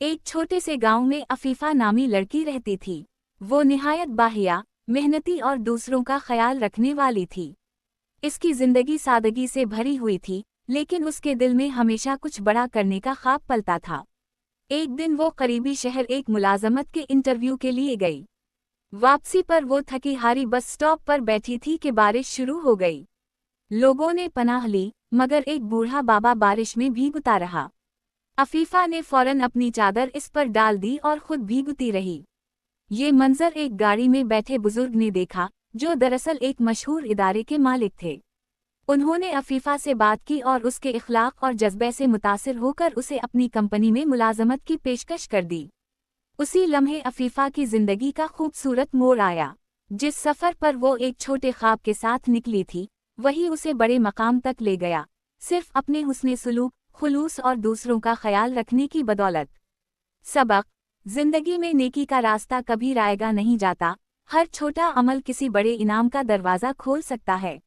एक छोटे से गांव में अफीफा नामी लड़की रहती थी। वो निहायत बाहिया, मेहनती और दूसरों का ख्याल रखने वाली थी। इसकी जिंदगी सादगी से भरी हुई थी, लेकिन उसके दिल में हमेशा कुछ बड़ा करने का ख्वाब पलता था। एक दिन वो करीबी शहर एक मुलाजमत के इंटरव्यू के लिए गई। वापसी पर वो थकी हारी बस स्टॉप पर बैठी थी कि बारिश शुरू हो गई। लोगों ने पनाह ली, मगर एक बूढ़ा बाबा बारिश में भीगता रहा। अफीफा ने फौरन अपनी चादर इस पर डाल दी और खुद भीगती रही। ये मंजर एक गाड़ी में बैठे बुजुर्ग ने देखा, जो दरअसल एक मशहूर इदारे के मालिक थे। उन्होंने अफीफा से बात की और उसके इखलाक और जज्बे से मुतासिर होकर उसे अपनी कंपनी में मुलाजमत की पेशकश कर दी। उसी लम्हे अफीफा की जिंदगी का खूबसूरत मोड़ आया। जिस सफ़र पर वो एक छोटे ख्वाब के साथ निकली थी, वही उसे बड़े मकाम तक ले गया, सिर्फ अपने हुस्ने सुलूक, खुलूस और दूसरों का ख्याल रखने की बदौलत। सबक: जिंदगी में नेकी का रास्ता कभी रायगा नहीं जाता। हर छोटा अमल किसी बड़े इनाम का दरवाज़ा खोल सकता है।